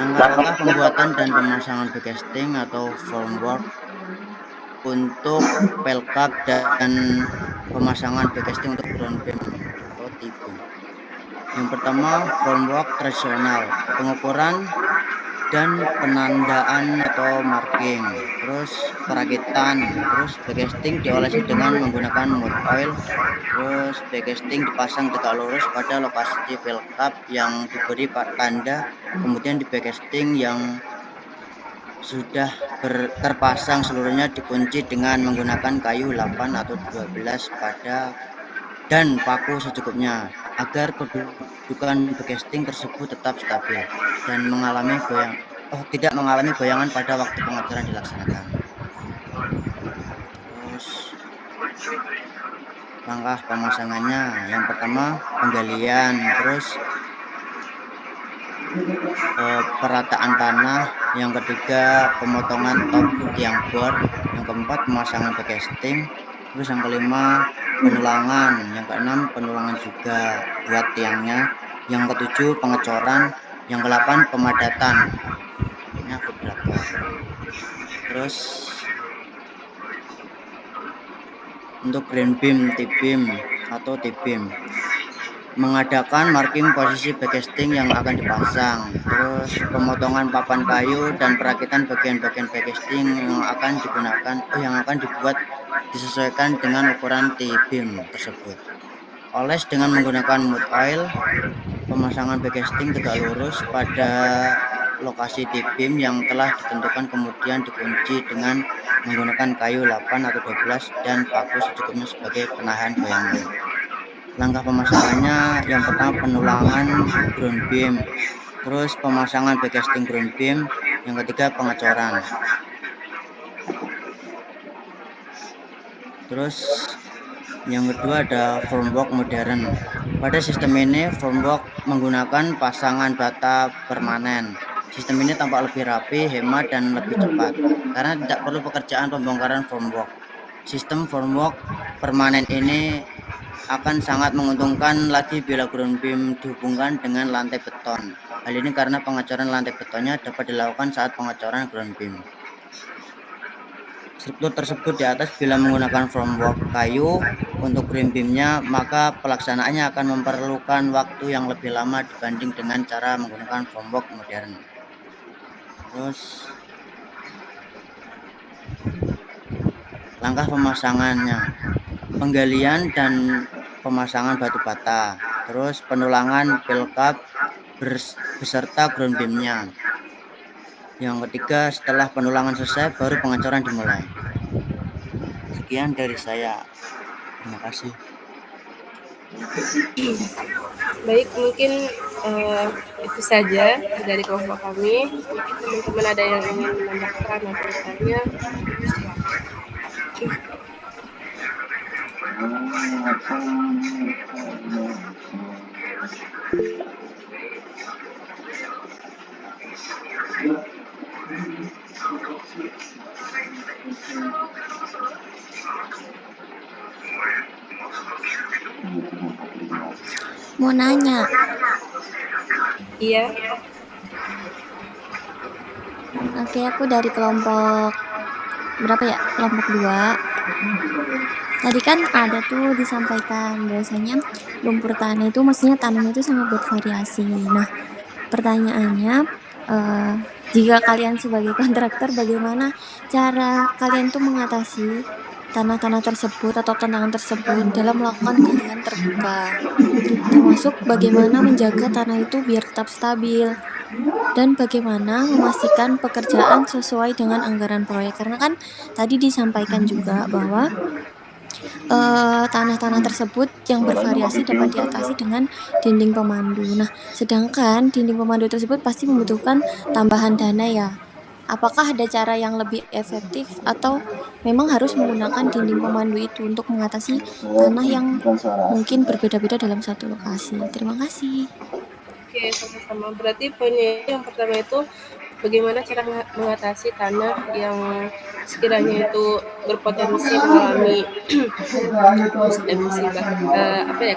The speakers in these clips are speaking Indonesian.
Langkah-langkah pembuatan dan pemasangan backcasting atau formwork untuk pelkap dan pemasangan backcasting untuk ground beam atau T-beam. Yang pertama, formwork tradisional, pengukuran dan penandaan atau marking, terus perakitan, terus backcasting diolesi dengan menggunakan mud oil, terus backcasting dipasang tegak lurus pada lokasi pelkap yang diberi tanda, kemudian di backcasting yang sudah terpasang seluruhnya dikunci dengan menggunakan kayu 8 atau 12 pada dan paku secukupnya agar kedudukan backcasting tersebut tetap stabil dan tidak mengalami goyangan pada waktu pengacoran dilaksanakan. Terus langkah pemasangannya, yang pertama penggalian, terus perataan tanah, yang ketiga pemotongan top tiang bor, yang keempat pemasangan backcasting, terus yang kelima penulangan, yang keenam penulangan juga buat tiangnya, yang ketujuh pengecoran, yang kedelapan pemadatan, pakainya vibrator. Terus untuk ground beam, T-beam atau T-beam, mengadakan marking posisi backcasting yang akan dipasang, terus pemotongan papan kayu dan perakitan bagian-bagian backcasting yang akan dibuat disesuaikan dengan ukuran T-beam tersebut. Oles dengan menggunakan mud oil, pemasangan backcasting tegak lurus pada lokasi T-beam yang telah ditentukan, kemudian dikunci dengan menggunakan kayu 8 atau 12 dan paku secukupnya sebagai penahan goyangan. Langkah pemasangannya, yang pertama penulangan ground beam, terus pemasangan backcasting ground beam, yang ketiga pengecoran. Terus yang kedua ada formwork modern. Pada sistem ini formwork menggunakan pasangan bata permanen. Sistem ini tampak lebih rapi, hemat, dan lebih cepat karena tidak perlu pekerjaan pembongkaran formwork. Sistem formwork permanen ini akan sangat menguntungkan lagi bila ground beam dihubungkan dengan lantai beton. Hal ini karena pengecoran lantai betonnya dapat dilakukan saat pengecoran ground beam. Struktur tersebut di atas bila menggunakan formwork kayu untuk ground beamnya, maka pelaksanaannya akan memerlukan waktu yang lebih lama dibanding dengan cara menggunakan formwork modern. Terus langkah pemasangannya, penggalian dan pemasangan batu bata, terus penulangan pelkap beserta ground beamnya. Yang ketiga, setelah penulangan selesai baru pengecoran dimulai. Sekian dari saya, terima kasih. Baik, mungkin itu saja dari kelompok kami. Mungkin teman-teman ada yang ingin menambahkan atau bertanya. Mau nanya. Iya. Oke, aku dari kelompok berapa ya? Kelompok 2. Tadi kan ada tuh disampaikan bahwasanya lumpur tanah itu maksudnya tanahnya itu sangat bervariasi. Nah, pertanyaannya jika kalian sebagai kontraktor, bagaimana cara kalian tuh mengatasi tanah-tanah tersebut atau tantangan tersebut dalam melakukan gali terbuka, termasuk bagaimana menjaga tanah itu biar tetap stabil dan bagaimana memastikan pekerjaan sesuai dengan anggaran proyek, karena kan tadi disampaikan juga bahwa tanah-tanah tersebut yang bervariasi dapat diatasi dengan dinding pemandu. Nah, sedangkan dinding pemandu tersebut pasti membutuhkan tambahan dana ya. Apakah ada cara yang lebih efektif atau memang harus menggunakan dinding pemandu itu untuk mengatasi tanah yang mungkin berbeda-beda dalam satu lokasi? Terima kasih. Oke, sama-sama. Berarti poinnya yang pertama itu bagaimana cara mengatasi tanah yang sekiranya itu berpotensi mengalami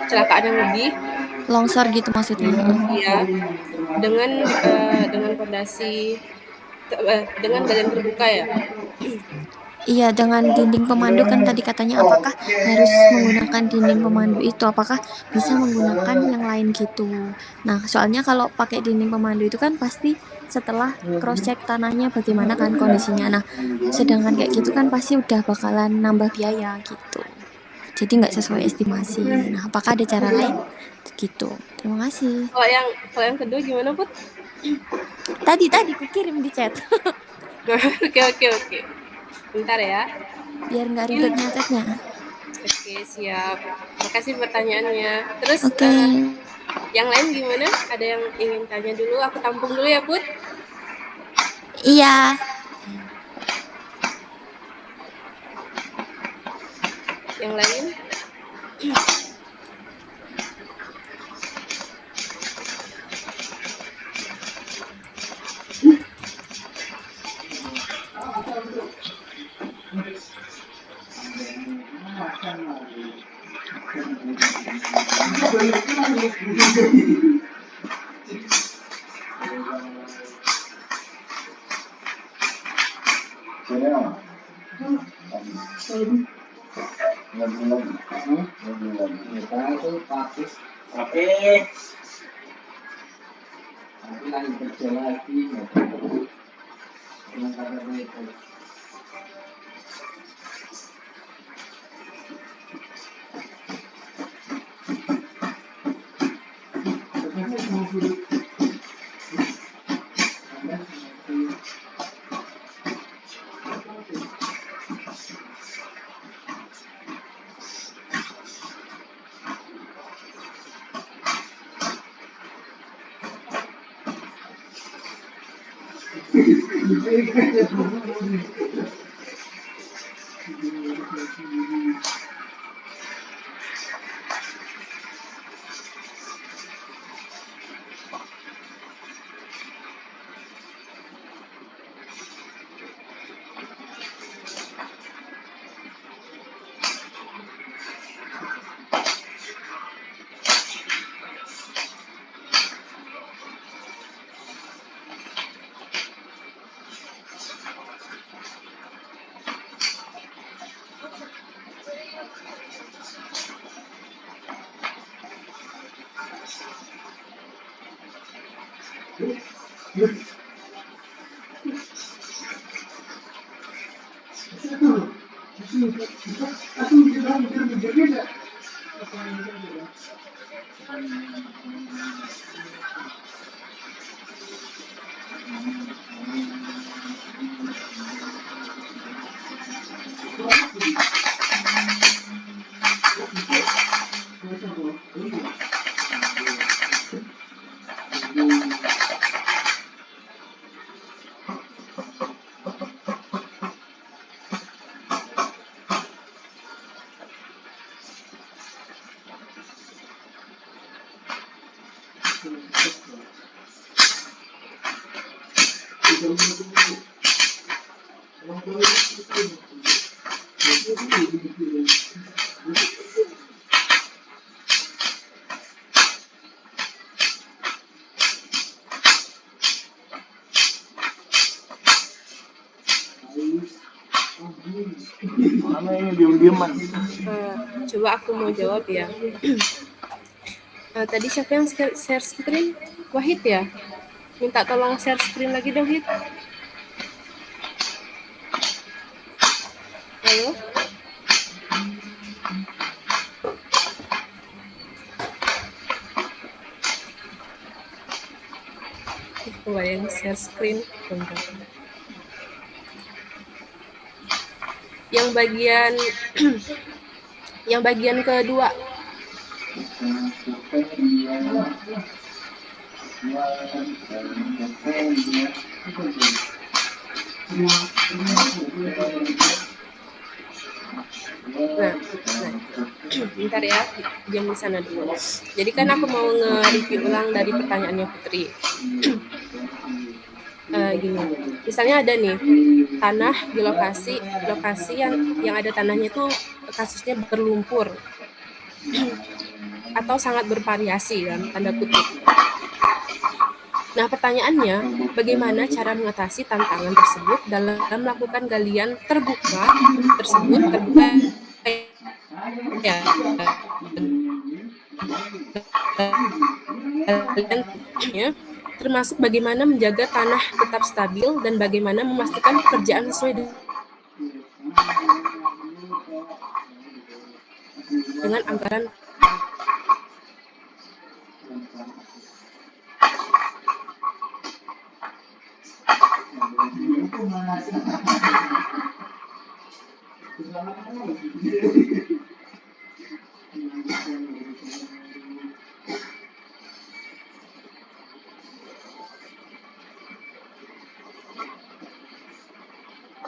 kecelakaan yang lebih, longsor gitu maksudnya. Iya, dengan fondasi dengan badan terbuka ya. Iya, dengan dinding pemandu kan tadi katanya apakah harus menggunakan dinding pemandu itu, apakah bisa menggunakan yang lain gitu. Nah, soalnya kalau pakai dinding pemandu itu kan pasti setelah cross check tanahnya bagaimana kan kondisinya. Nah, sedangkan kayak gitu kan pasti udah bakalan nambah biaya gitu. Jadi nggak sesuai estimasi. Nah, apakah ada cara lain? Gitu. Terima kasih. Kalau yang kedua gimana, Put? Tadi ku kirim di chat. Oke. Bentar ya. Biar nggak ribet nyatetnya. Oke, siap. Makasih pertanyaannya. Terus Oke. yang lain gimana? Ada yang ingin tanya dulu? Aku tampung dulu ya, Put. Iya. Yang lain? Coba aku mau jawab ya. Tadi siapa yang share screen? Wahid ya? Minta tolong share screen lagi dong, Hid. Halo? Coba yang share screen. Yang bagian kedua. Nah, bentar ya, diam di sana dulu. Jadi kan aku mau nge-review ulang dari pertanyaannya Putri. Gini, misalnya ada nih tanah di lokasi yang ada tanahnya tuh kasusnya berlumpur atau sangat bervariasi kan, tanda kutip. Nah, pertanyaannya, bagaimana cara mengatasi tantangan tersebut dalam melakukan galian terbuka tersebut? Terbuka ya, galiannya, termasuk bagaimana menjaga tanah tetap stabil dan bagaimana memastikan pekerjaan sesuai dengan anggaran.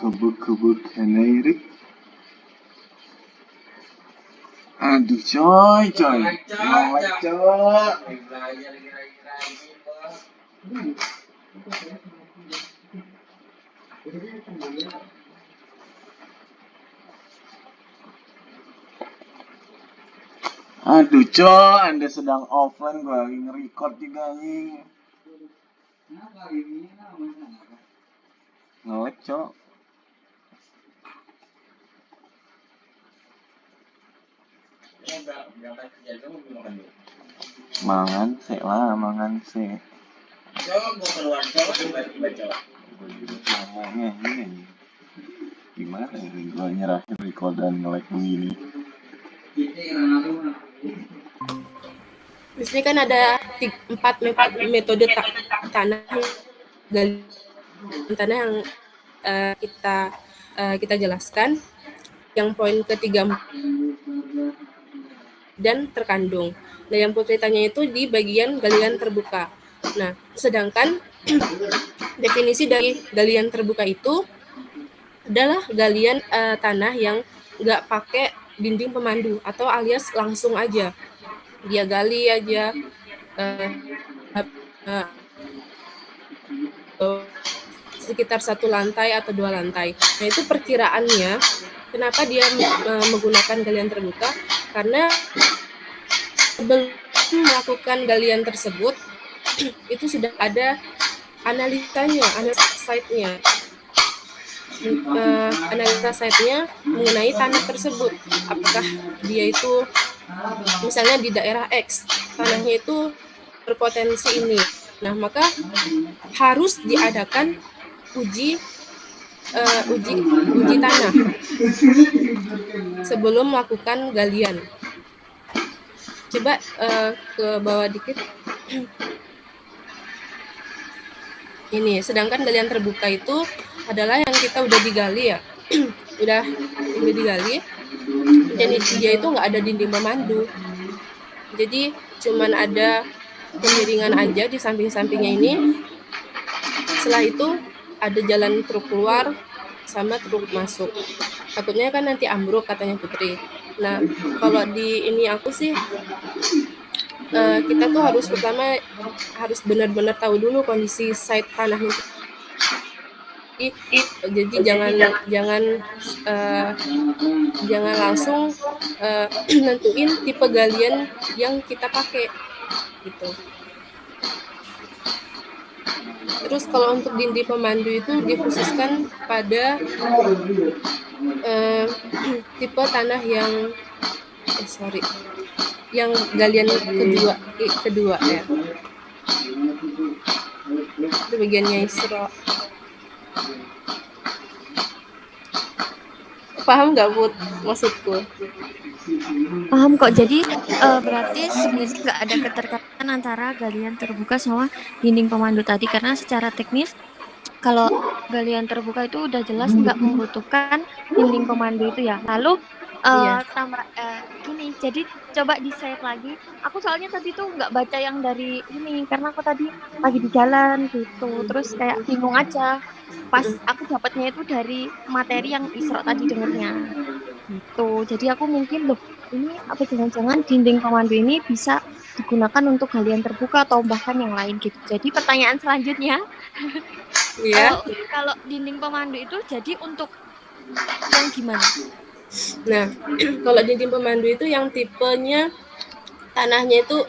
Kebuk-kebuk Henry. Aduh coy. Melek coy. Aduh coy, Anda sedang offline, gue lagi nge-record juga anjing. Nge-lag coy. Mangan sih lah, mangan sih. Ngomongnya ini gimana ini gue nyerahin record dan nge-lag begini. Di sini kan ada 4 metode tanah yang kita jelaskan. Yang poin ketiga dan terkandung. Nah, yang Putri tanya itu di bagian galian terbuka. Nah, sedangkan definisi dari galian terbuka itu adalah galian tanah yang nggak pakai dinding pemandu atau alias langsung aja. Dia gali aja sekitar 1 lantai atau 2 lantai. Nah, itu perkiraannya kenapa dia menggunakan galian terbuka, karena sebelum melakukan galian tersebut itu sudah ada analisanya, analisa site-nya mengenai tanah tersebut. Apakah dia itu misalnya di daerah X, tanahnya itu berpotensi ini. Nah, maka harus diadakan uji tanah sebelum melakukan galian. Coba ke bawah dikit. Ini, sedangkan galian terbuka itu adalah yang kita udah digali ya, udah digali, dan dia itu nggak ada dinding pemandu, jadi cuman ada kemiringan aja di samping-sampingnya ini. Setelah itu ada jalan truk keluar sama truk masuk. Takutnya kan nanti ambruk, katanya Putri. Nah, kalau di ini aku sih kita tuh harus benar-benar tahu dulu kondisi site tanahnya. Jadi jangan langsung nentuin tipe galian yang kita pakai gitu. Terus kalau untuk dinding pemandu itu dikhususkan pada tipe tanah yang yang galian kedua ya. Itu bagiannya Isra. Paham nggak, Put, maksudku? Paham kok. Jadi berarti sebenarnya nggak ada keterkaitan antara galian terbuka sama dinding pemandu tadi, karena secara teknis kalau galian terbuka itu udah jelas nggak membutuhkan dinding pemandu itu ya. Lalu gini, jadi coba di-save lagi. Aku soalnya tadi tuh nggak baca yang dari ini karena aku tadi lagi di jalan gitu, terus kayak bingung aja. Pas aku dapatnya itu dari materi yang Isra tadi dengernya gitu. Jadi aku mungkin ini apa jangan-jangan dinding pemandu ini bisa digunakan untuk galian terbuka atau bahkan yang lain gitu. Jadi pertanyaan selanjutnya, kalau dinding pemandu itu jadi untuk yang gimana? Nah, kalau dinding pemandu itu yang tipenya tanahnya itu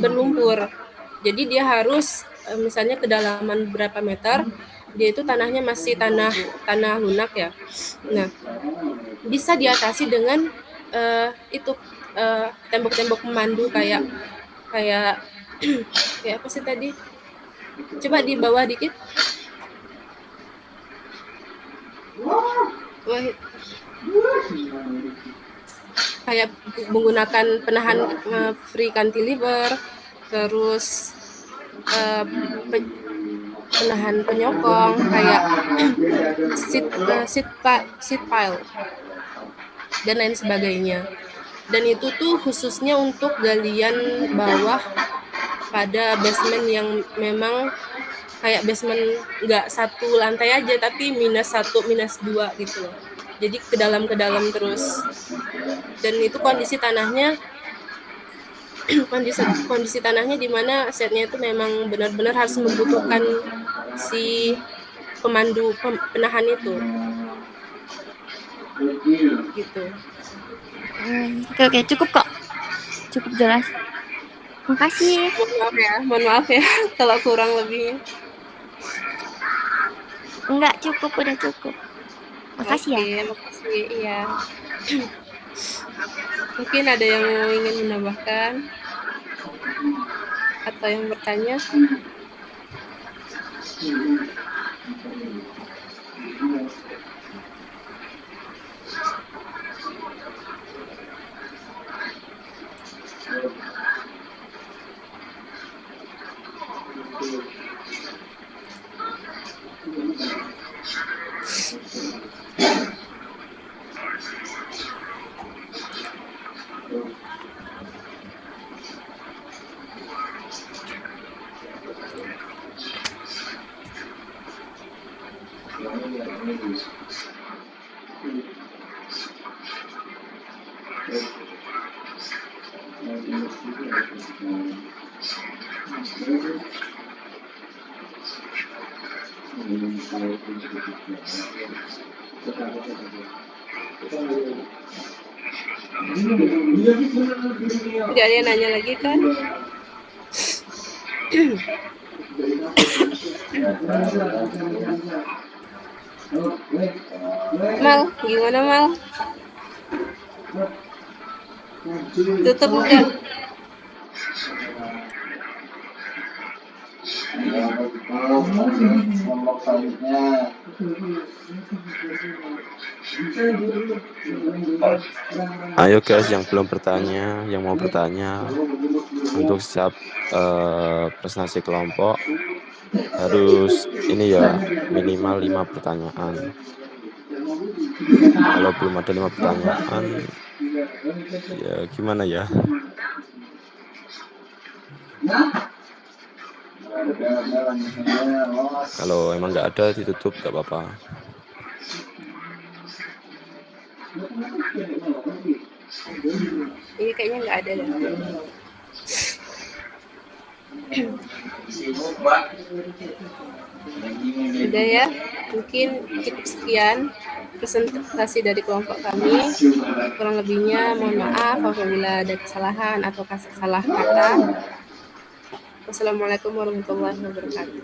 berlumpur. Jadi dia harus misalnya kedalaman berapa meter, dia itu tanahnya masih tanah lunak ya. Nah, bisa diatasi dengan itu tembok-tembok pemandu kayak kayak kayak apa sih tadi? Coba di bawah dikit. Wah, kayak menggunakan penahan free cantilever, terus penahan penyokong kayak seat pile dan lain sebagainya. Dan itu tuh khususnya untuk galian bawah pada basement yang memang kayak basement nggak satu lantai aja tapi -1, -2 gitu. Jadi ke dalam terus. Dan itu kondisi tanahnya kondisi tanahnya di mana setnya itu memang benar-benar harus membutuhkan si penahan itu gitu. Oke, cukup kok, cukup jelas. Makasih. Mohon maaf ya kalau kurang lebihnya. Enggak, udah cukup. Makasih ya. Makasih, iya. Mungkin ada yang ingin menambahkan atau yang bertanya? Tidak ada yang nanya lagi kan? Mal, gimana Mal? Tutup enggak? Kelompok selanjutnya. Ayo guys yang belum bertanya, yang mau bertanya untuk setiap presentasi kelompok harus ini ya minimal 5 pertanyaan. Kalau belum ada 5 pertanyaan ya gimana ya? Kalau emang nggak ada ditutup nggak apa-apa. Ini kayaknya nggak ada dah. Udah ya, mungkin cukup sekian presentasi dari kelompok kami. Kurang lebihnya mohon maaf apabila ada kesalahan atau salah kata. Wassalamualaikum warahmatullahi wabarakatuh.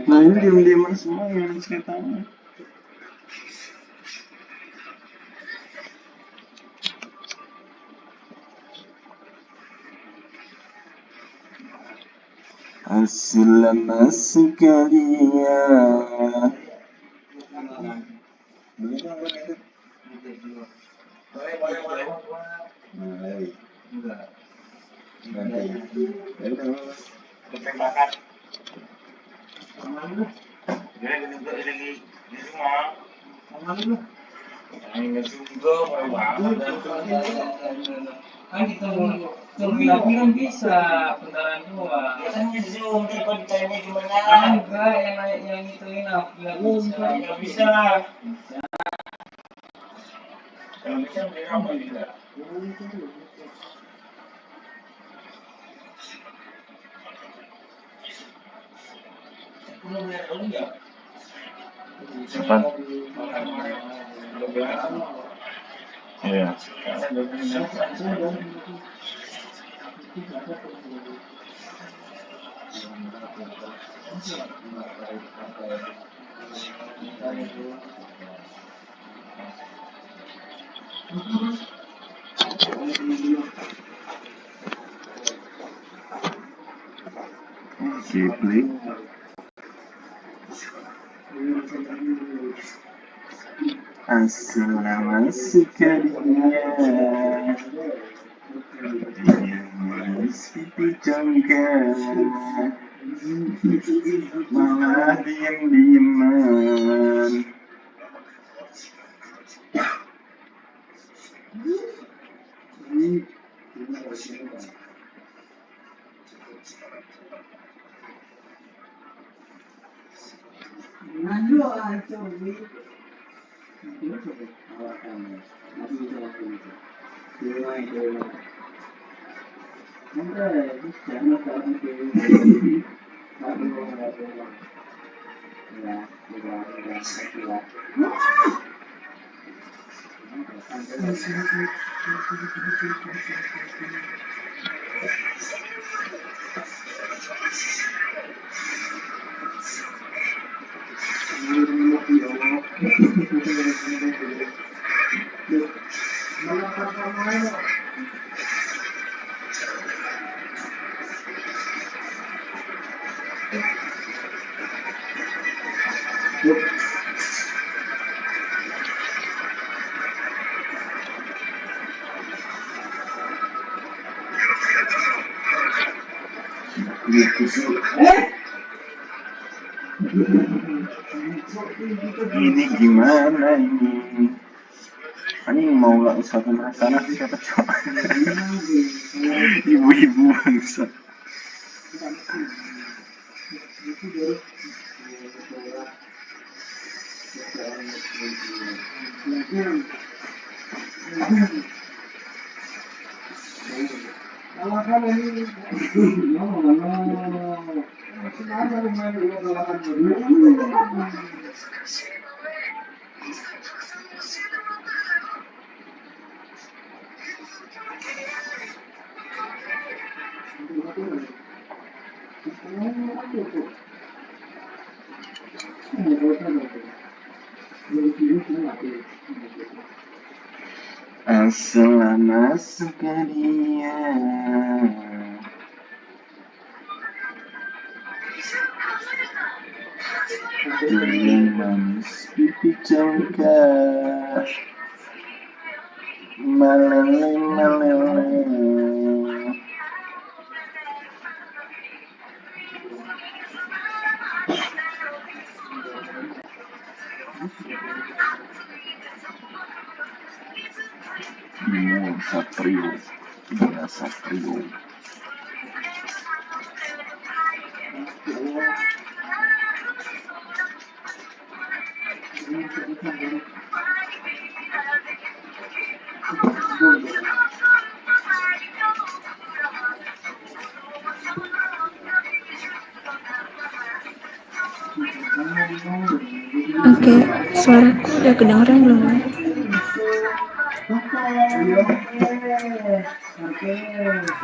Nah ini diem-dieman semua yang ceritanya. Aslama sekalian. Kan ditunggu lagi kan bisa putaran dua. Biasanya zoom ikut timenya gimana? Enggak, yang ituin aku nggak bisa. Nggak bisa. Kalau bisa beli apa juga? Mau bayar dulu nggak? Cepat. Iya. Ghibli. Aslama sekalian. Dia pipi congkak, malah diem-dieman. Ini gimana ini? Ini mau nggak usah ke sana siapa coba? Ibu-ibu bangsa. Aslama sekalian. Dengan manis pipi congkak, meleleh. Satrio, Satrio. Oke, suaraku udah kedengeran belum ya?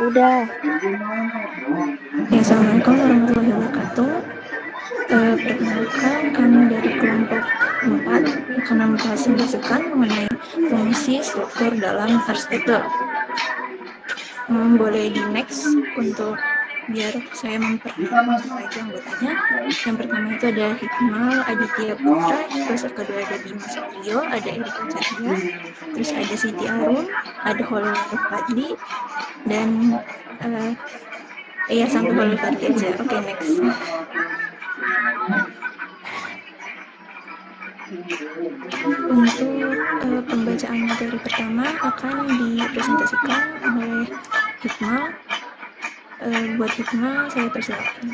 Udah. Ya, Assalamualaikum warahmatullahi wabarakatuh. Perkenalkan, kami dari kelompok 4 akan mempresentasikan mengenai fungsi struktur dalam arsitektur. Boleh di next untuk biar saya memperkenalkan aja anggotanya. Yang pertama itu ada Hikmal Aditya Putra, terus yang kedua ada Bima Satrio, ada Erika Cahya, terus ada Siti Arum, ada Holil Fadli, dan sampai Holil Fadli aja. Oke, next. Untuk pembacaan materi pertama akan dipresentasikan oleh Hikmal. Buat Hikmal saya persilakan.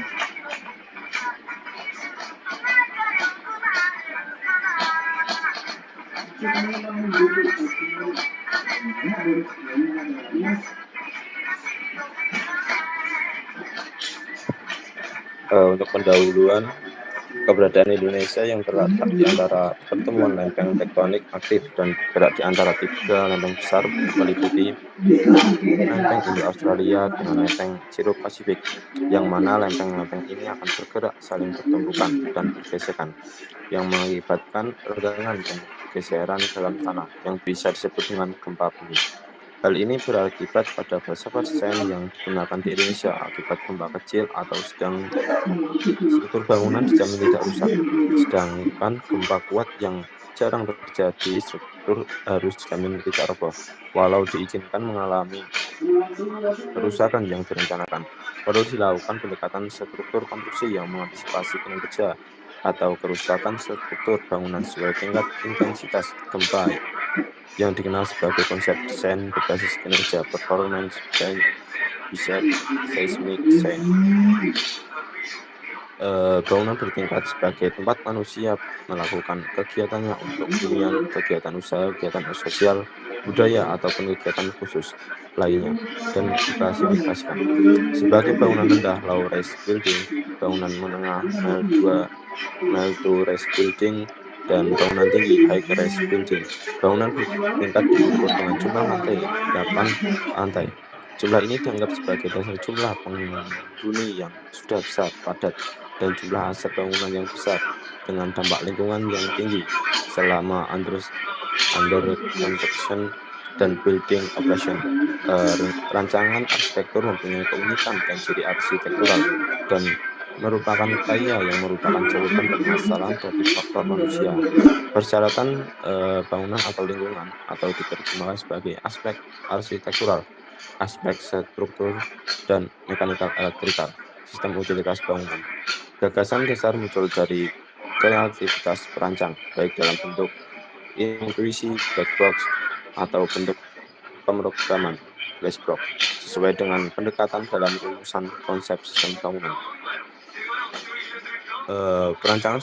Untuk pendahuluan, keberadaan Indonesia yang terletak di antara pertemuan lempeng tektonik aktif dan bergerak di antara tiga lempeng besar meliputi lempeng Indo-Australia dengan lempeng Sino-Pasifik, yang mana lempeng-lempeng ini akan bergerak saling bertumpukan dan bergesekan, yang mengakibatkan renggangan dan geseran dalam tanah yang bisa disebut dengan gempa bumi. Hal ini berakibat pada basa-basen yang digunakan di Indonesia akibat gempa kecil atau sedang. Struktur bangunan dijamin tidak rusak, sedangkan gempa kuat yang jarang terjadi, struktur harus dijamin tidak roboh, walau diizinkan mengalami kerusakan yang direncanakan. Perlu dilakukan pendekatan struktur konstruksi yang mengantisipasi kinerja atau kerusakan struktur bangunan sesuai tingkat intensitas gempa yang dikenal sebagai konsep desain berbasis kinerja performance based seismic design. Bangunan bertingkat sebagai tempat manusia melakukan kegiatannya untuk hunian, kegiatan usaha, kegiatan sosial, budaya, ataupun kegiatan khusus lainnya, dan diklasifikasikan sebagai bangunan rendah low rise building, bangunan menengah middle to rise building, dan bangunan tinggi high rise building. Bangunan bertingkat diukur dengan jumlah lantai 8 lantai. Jumlah ini dianggap sebagai dasar jumlah penghuni yang sudah besar, padat, dan jumlah aset bangunan yang besar dengan dampak lingkungan yang tinggi selama under construction dan building operation. Rancangan arsitektur mempunyai keunikan dan ciri arsitektural dan merupakan upaya yang merupakan jawaban permasalahan dari faktor manusia. Persyaratan bangunan atau lingkungan atau diterjemahkan sebagai aspek arsitektural, aspek struktur, dan mekanikal elektrikal, sistem utilitas bangunan. Gagasan dasar muncul dari kreativitas perancang, baik dalam bentuk intuisi black box atau bentuk pemrograman black box, sesuai dengan pendekatan dalam rumusan konsep sistem bangunan. Perancangan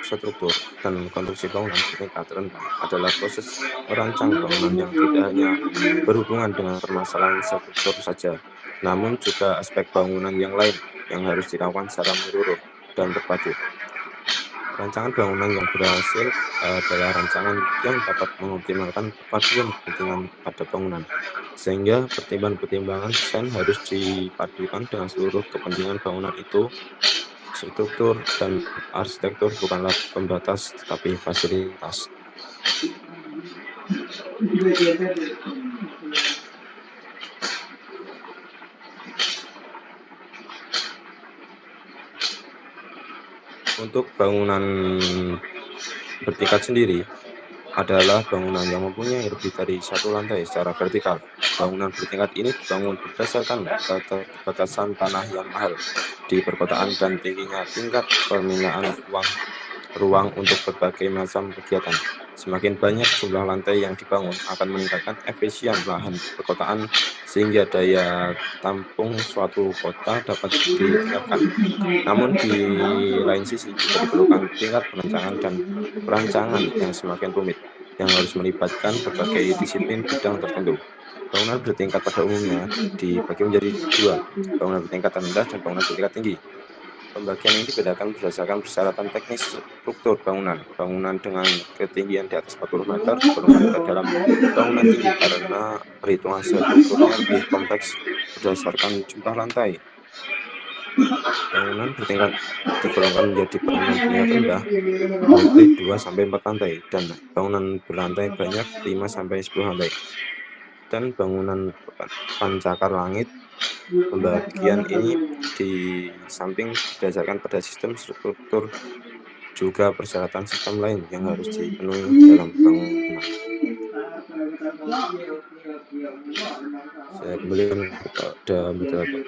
struktur dan konstruksi bangunan bertingkat rendah adalah proses merancang bangunan yang tidak hanya berhubungan dengan permasalahan struktur saja, namun juga aspek bangunan yang lain yang harus dilakukan secara menyeluruh dan terpadu. Rancangan bangunan yang berhasil adalah rancangan yang dapat mengoptimalkan perpaduan kepentingan pada bangunan, sehingga pertimbangan-pertimbangan desain harus dipadukan dengan seluruh kepentingan bangunan itu. Struktur dan arsitektur bukanlah pembatas, tetapi fasilitas. Untuk bangunan bertingkat sendiri adalah bangunan yang mempunyai lebih dari satu lantai secara vertikal. Bangunan bertingkat ini dibangun berdasarkan keterbatasan tanah yang mahal di perkotaan dan tingginya tingkat permintaan ruang untuk berbagai macam kegiatan. Semakin banyak jumlah lantai yang dibangun akan meningkatkan efisien lahan perkotaan sehingga daya tampung suatu kota dapat ditingkatkan. Namun di lain sisi juga diperlukan tingkat perancangan yang semakin rumit yang harus melibatkan berbagai disiplin bidang tertentu. Bangunan bertingkat pada umumnya dibagi menjadi dua, bangunan bertingkat rendah dan bangunan bertingkat tinggi. Pembagian ini dibedakan berdasarkan persyaratan teknis struktur bangunan. Bangunan dengan ketinggian di atas 40 meter digolongkan ke dalam bangunan tinggi karena perhitungan strukturnya lebih kompleks berdasarkan jumlah lantai. Bangunan bertingkat digolongkan menjadi bangunan bertingkat rendah memiliki 2-4 lantai dan bangunan berlantai banyak 5-10 lantai. Dan bangunan pancakar langit. Pembagian ini di samping berdasarkan pada sistem struktur juga persyaratan sistem lain yang harus dipenuhi dalam bangunan. Saya kembalikan kepada moderator.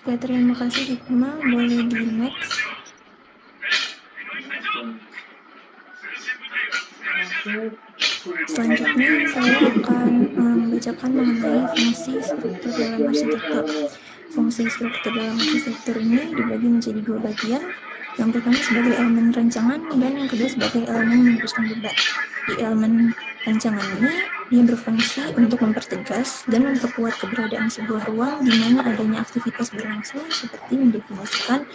Oke, terima kasih Hikmah. Boleh di next. Selanjutnya saya akan membacakan mengenai fungsi struktur dalam arsitektur. Fungsi struktur dalam arsitektur ini dibagi menjadi dua bagian. Yang pertama sebagai elemen rancangan dan yang kedua sebagai elemen meneruskan beban. Di elemen rancangan ini dia berfungsi untuk mempertegas dan memperkuat keberadaan sebuah ruang di mana adanya aktivitas berlangsung seperti mendefinisikan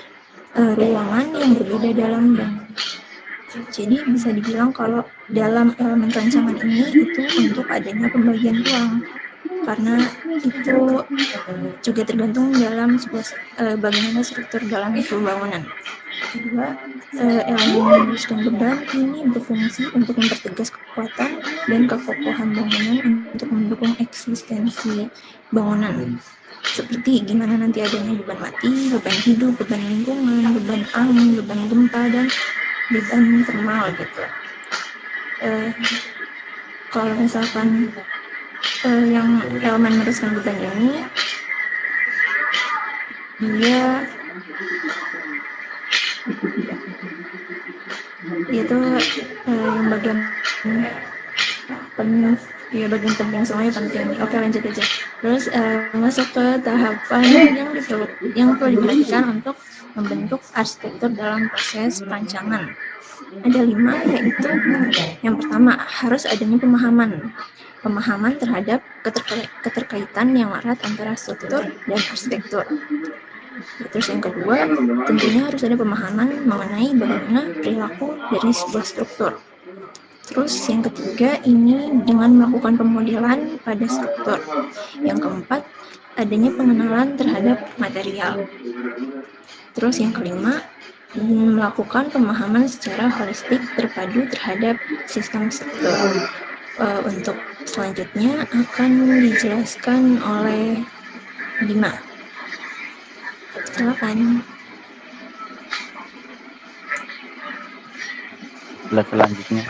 ruangan yang berbeda dalam bangunan. Jadi bisa dibilang kalau dalam elemen rancangan ini itu untuk adanya pembagian ruang, karena itu juga tergantung dalam sebuah bagaimana struktur dalam bangunan. Kedua, elemen meneruskan beban ini berfungsi untuk mempertegas kekuatan dan kekokohan bangunan untuk mendukung eksistensi bangunan. Seperti gimana nanti adanya beban mati, beban hidup, beban lingkungan, beban angin, beban gempa, dan beban thermal gitu. Kalau misalkan yang elemen meneruskan beban ini dia itu yang bagian penting semuanya penting. Oke, lanjut aja. Terus masuk ke tahapan yang perlu diperhatikan untuk membentuk arsitektur dalam proses perancangan. Ada 5, yaitu yang pertama harus adanya pemahaman terhadap keterkaitan yang erat antara struktur dan arsitektur. Terus yang kedua, tentunya harus ada pemahaman mengenai bagaimana perilaku dari sebuah struktur. Terus yang ketiga, ini dengan melakukan pemodelan pada struktur. Yang keempat, adanya pengenalan terhadap material. Terus yang kelima, melakukan pemahaman secara holistik terpadu terhadap sistem struktur. Untuk selanjutnya akan dijelaskan oleh Bima. Silakan. Selanjutnya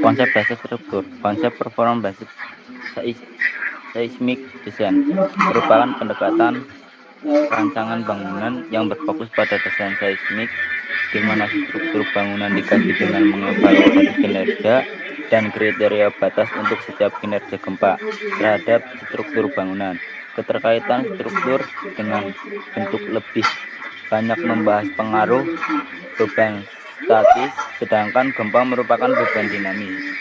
konsep dasar struktur. Konsep perform basis seismic design merupakan pendekatan rancangan bangunan yang berfokus pada desain seismik, di mana struktur bangunan dikaji dengan mengevaluasi kinerja dan kriteria batas untuk setiap kinerja gempa terhadap struktur bangunan. Keterkaitan struktur dengan bentuk lebih banyak membahas pengaruh beban statis, sedangkan gempa merupakan beban dinamis.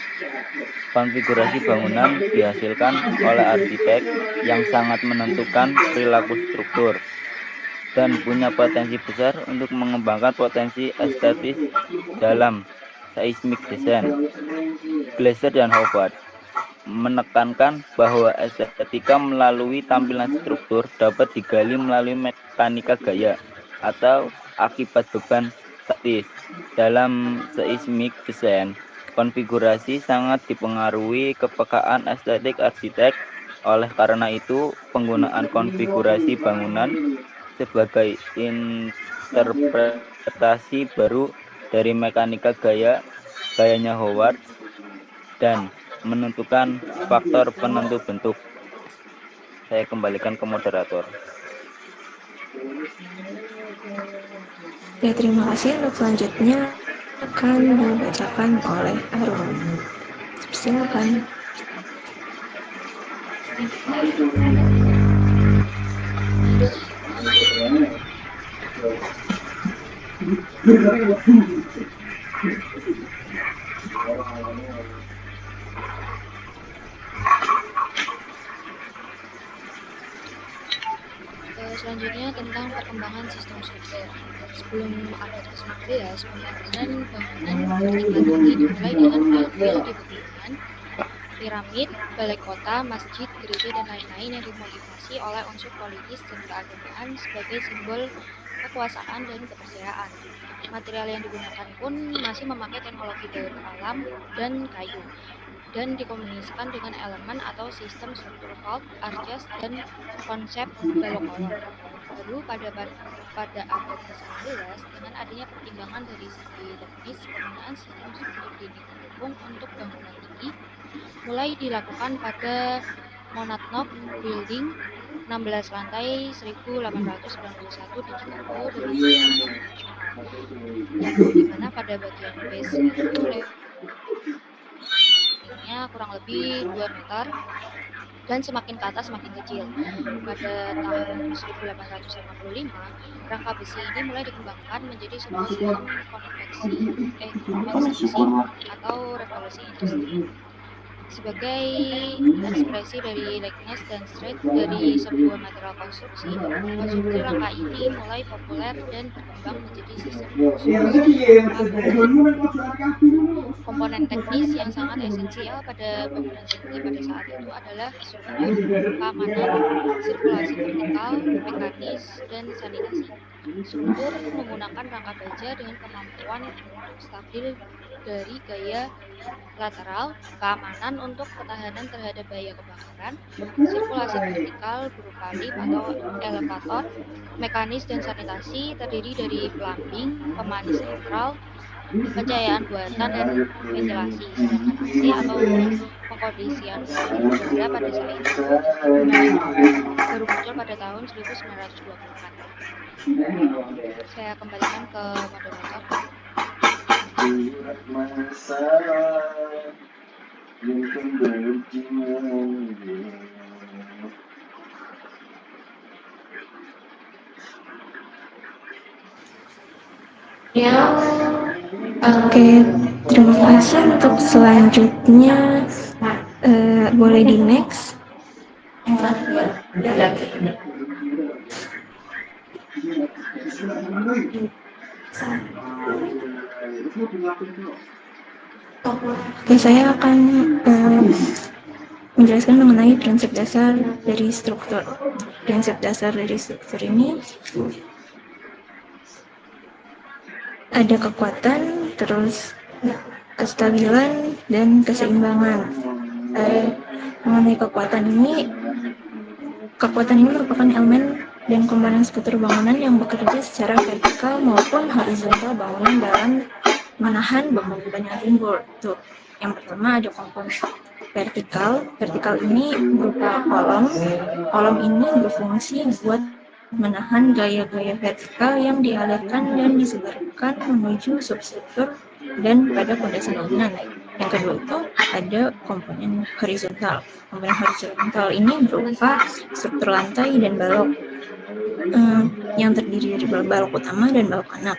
Konfigurasi bangunan dihasilkan oleh arsitek yang sangat menentukan perilaku struktur dan punya potensi besar untuk mengembangkan potensi estetis dalam seismic design. Glaser dan Howard menekankan bahwa estetika melalui tampilan struktur dapat digali melalui mekanika gaya atau akibat beban statis. Dalam seismic design, konfigurasi sangat dipengaruhi kepekaan estetik arsitek. Oleh karena itu, penggunaan konfigurasi bangunan sebagai interpretasi baru dari mekanika gayanya Howard dan menentukan faktor penentu bentuk. Saya kembalikan ke moderator. Ya, terima kasih. Untuk selanjutnya akan dibacakan oleh Arum. Silakan. Selanjutnya tentang perkembangan sistem struktur. Sebelum abad ke-19, pembangunan bangunan bertingkat tinggi dimulai dengan pil-pil di pegunungan, piramid, balai kota, masjid, gereja, dan lain-lain yang dimotivasi oleh unsur politis dan keagamaan sebagai simbol kekuasaan dan kepercayaan. Material yang digunakan pun masih memakai teknologi daur alam dan kayu, dan dikombinasikan dengan elemen atau sistem struktur vault, arches, dan konsep balok kolom. Baru pada abad ke-19, dengan adanya pertimbangan dari segi teknis, penggunaan sistem struktur dinding pendukung untuk bangunan tinggi mulai dilakukan pada Monadnock Building 16 lantai 1891 di Chicago dengan sistem konvensional, yang dimana pada bagian base itu lebarnya kurang lebih 2 meter dan semakin ke atas semakin kecil. Pada tahun 1855, rangka besi ini mulai dikembangkan menjadi sebuah sistem konveksi atau revolusi industri. Sebagai ekspresi dari likeness dan strength dari sebuah material konstruksi rangka ini mulai populer dan berkembang menjadi sistem komponen teknis yang sangat esensial pada bangunan tinggi pada saat itu adalah struktur, keamanan, sirkulasi vertikal, mekanis, dan sanitasi. Struktur menggunakan rangka baja dengan kemampuan untuk stabil dari gaya lateral, keamanan untuk ketahanan terhadap bahaya kebakaran, sirkulasi vertikal berupa lift atau elevator, mekanis dan sanitasi terdiri dari plumbing, pemanis sentral, pencahayaan buatan, dan ventilasi. Sedangkan AC atau pengkondisian udara pada saat itu baru muncul pada tahun 1924. Saya kembalikan ke moderator. Oke, terima kasih. Untuk selanjutnya boleh di next. Oke, saya akan menjelaskan mengenai prinsip dasar dari struktur. Prinsip dasar dari struktur ini ada kekuatan, terus kestabilan, dan keseimbangan. Mengenai kekuatan ini merupakan elemen dan komponen struktur bangunan yang bekerja secara vertikal maupun horizontal bangunan dalam menahan beban-beban yang timbul. Tuh, yang pertama ada komponen vertikal. Vertikal ini berupa kolom. Kolom ini berfungsi buat menahan gaya-gaya vertikal yang dialirkan dan disebarkan menuju substruktur dan pada pondasi bangunan. Yang kedua itu ada komponen horizontal. Komponen horizontal ini berupa struktur lantai dan balok yang terdiri dari balok utama dan balok anak.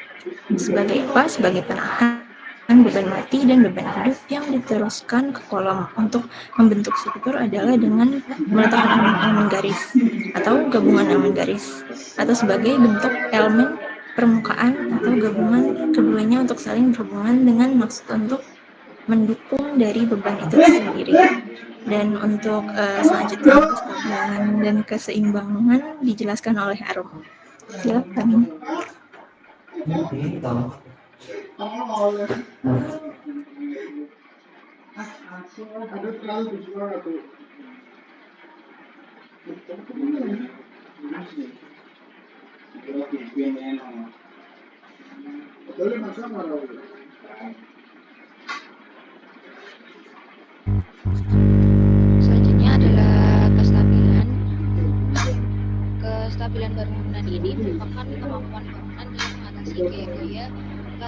Sebagai apa? Sebagai penahan beban mati dan beban hidup yang diteruskan ke kolom. Untuk membentuk struktur adalah dengan meletakkan elemen garis atau gabungan elemen garis, atau sebagai bentuk elemen permukaan atau gabungan keduanya untuk saling berhubungan dengan maksud untuk mendukung dari beban itu sendiri. Dan untuk selanjutnya kestabilan dan keseimbangan dijelaskan oleh Arum. Silakan.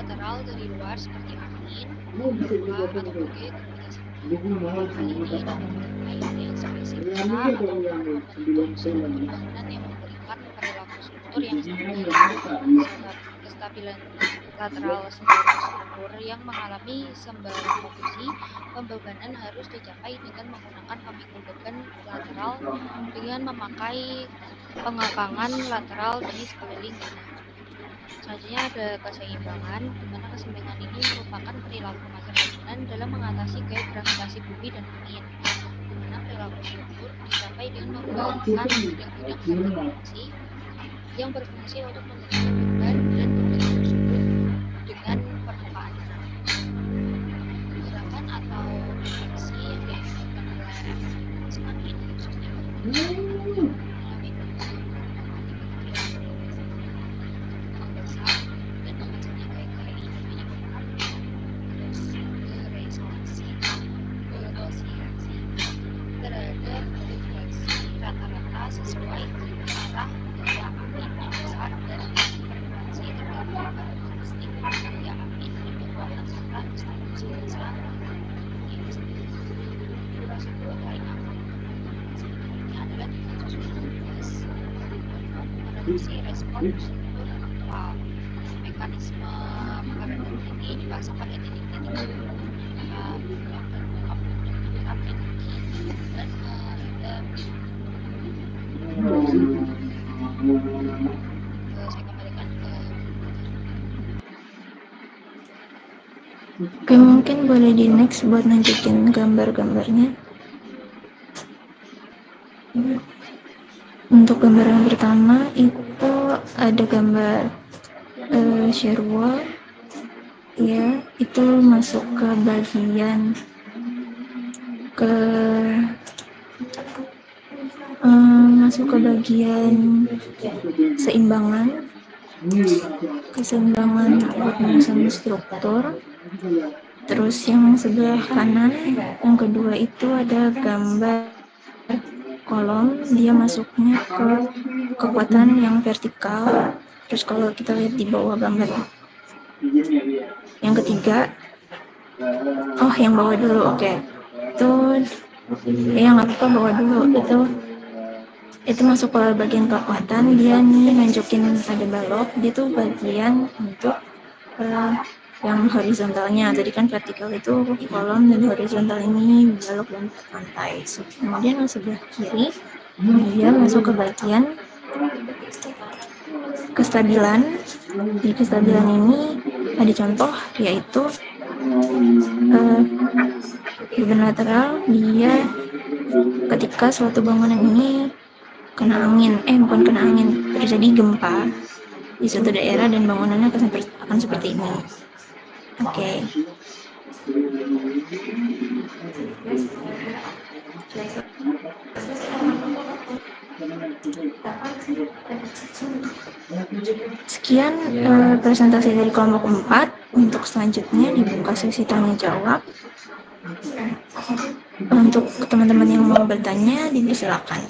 lateral dari luar seperti angin, bola, atau berbagai gravitasi bumi. Hal ini dapat dicapai dengan ekspresi kata atau membentuk struktur bangunan yang memberikan perilaku struktur yang stabil. Kestabilan lateral struktur yang mengalami sembarang posisi pembebanan harus dicapai dengan menggunakan pemikul beban lateral dengan memakai pengakangan lateral di sekeliling tanah. Selanjutnya ada keseimbangan, di mana keseimbangan ini merupakan perilaku massa bangunan dalam mengatasi gaya gravitasi bumi dan angin, di mana perilaku struktur dicapai dengan membangunkan bidang-bidang vertikalisasi yang berfungsi untuk memberikan beban dan beban tersebut dengan permukaan tanah. Gerakan atau fleksi yang diakibatkan oleh angin, khususnya bangunan mengalami dan menghasilkan gaya-gaya ini menyebabkan resonansi terhadap defleksi rata-rata sesuai arah gaya angin yang besar dan frekuensi terhadap karakteristik gaya angin dan kekuatan serta stabilitas prosedur lain sebenarnya adalah dengan susunan tugas untuk mereduksi respon struktur aktual. Mekanisme peredam ini dipasang pada titik-titik blok dan menyerap energi dan meredam. Saya kembalikan ke Oke, mungkin boleh di next buat nunjukin gambar-gambarnya. Untuk gambar yang pertama itu ada gambar shear wall, ya, itu masuk ke bagian keseimbangan buat menyusun struktur. Terus yang sebelah kanan, yang kedua itu ada gambar kolom, dia masuknya ke kekuatan yang vertikal. Terus kalau kita lihat di bawah gambar yang ketiga, yang bawah dulu, oke. Itu yang nggak apa-apa, bawah dulu. Itu masuk ke bagian kekuatan. Dia nih nunjukin ada balok, dia tuh bagian untuk yang horizontalnya. Tadi kan vertikal itu kolom, dan horizontal ini balok dan lantai. Kemudian yang sebelah kiri dia masuk ke bagian kestabilan. Di kestabilan ini ada contoh, yaitu beban lateral. Dia ketika suatu bangunan ini bukan kena angin, terjadi gempa di suatu daerah dan bangunannya akan seperti ini. Oke. Sekian presentasi dari kelompok 4. Untuk selanjutnya dibuka sesi tanya jawab. Untuk teman-teman yang mau bertanya, dipersilakan.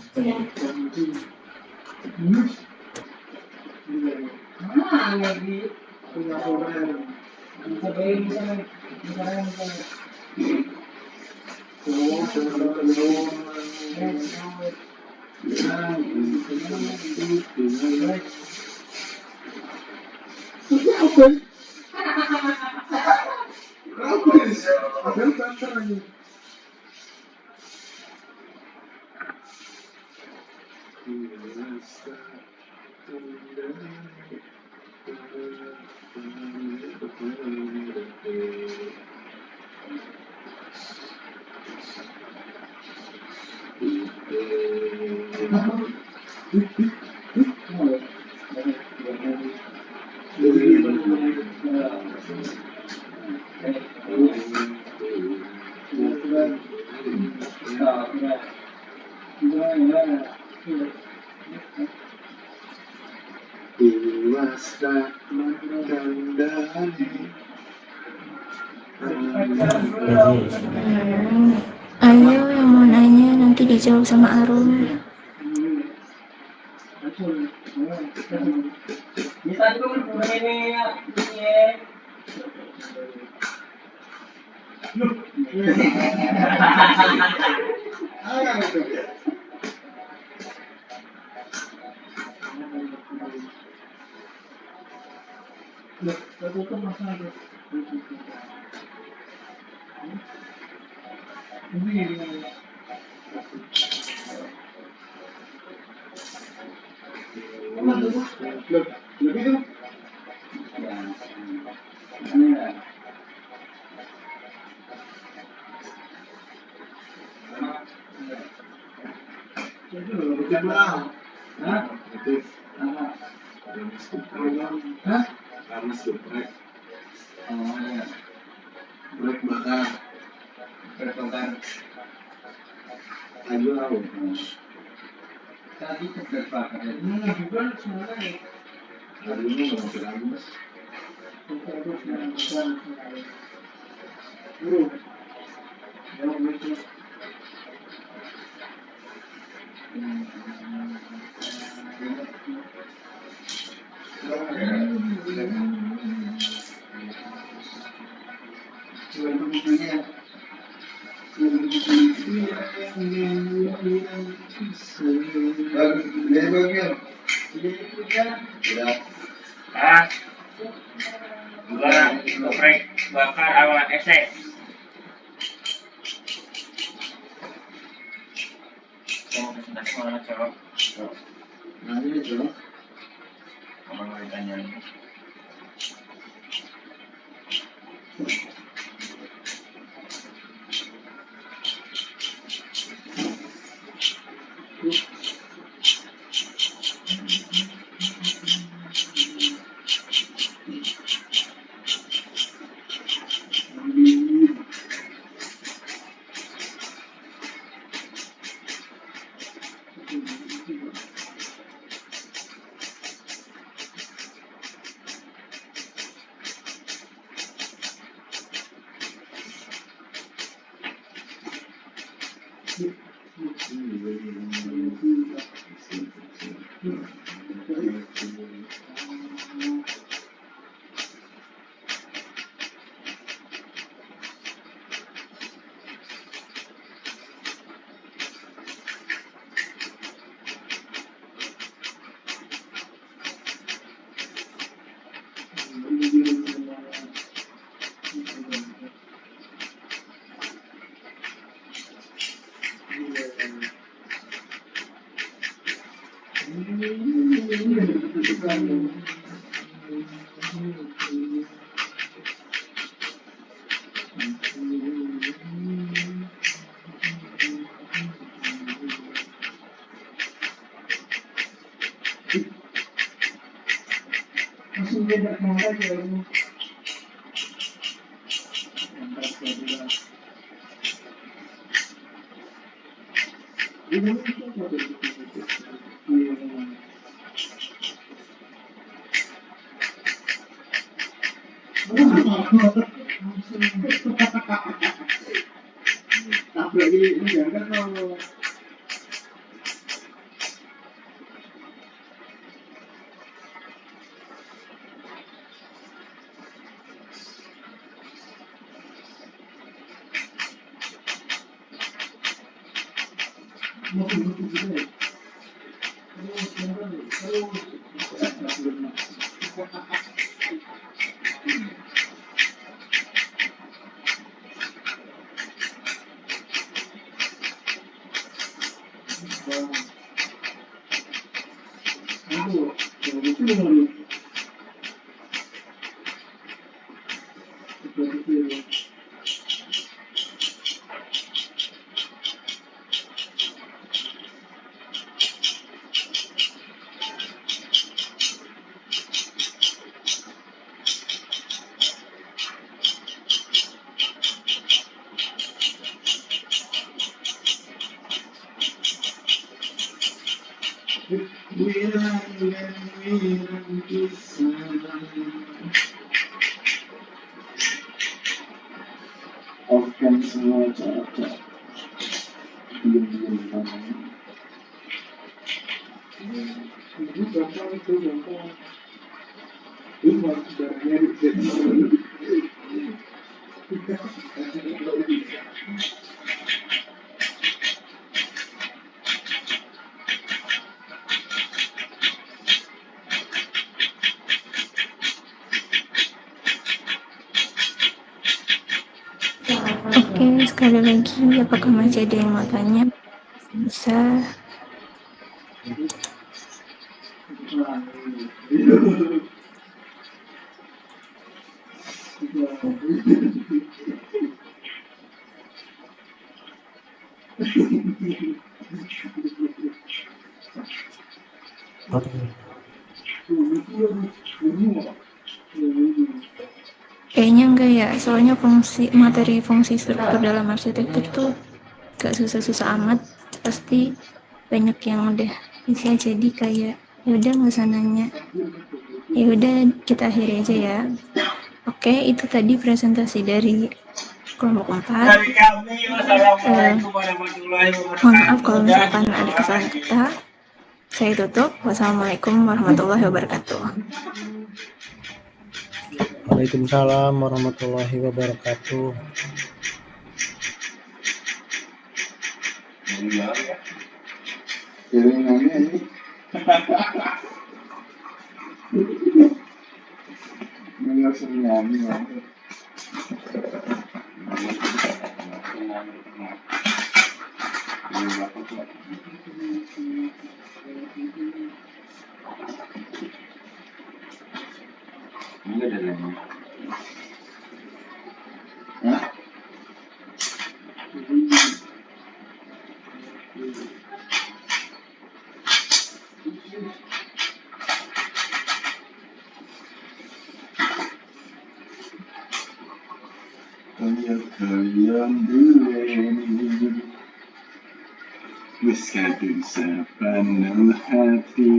Ayo yang mau nanya, nanti dijawab sama Arum. Dua geprek bakar awal esek. Saya mau presentasi mana cowok? Nanti cowok. Abang mau ditanya. Offkan semua cara-cara diam-diam. Itu gampang, itu gampang. Itu harus caranya Oke, sekali lagi, apakah masih ada yang mau tanya? Bisa. Kayaknya enggak ya, soalnya materi fungsi struktur dalam arsitektur tuh gak susah-susah amat, pasti banyak yang udah bisa, jadi kayak ya udah nggak usah nanya. Ya udah kita akhiri aja ya. Oke, itu tadi presentasi dari kelompok 4. Mohon maaf kalau misalkan ada kesalahan kata. Saya tutup. Wassalamualaikum warahmatullahi wabarakatuh. Waalaikumsalam warahmatullahi wabarakatuh. Jaringannya ini. Ini langsung nyanyi ya. Enggak ada lagi. Hah? Kalian dulu wis kadung sepenuh hati.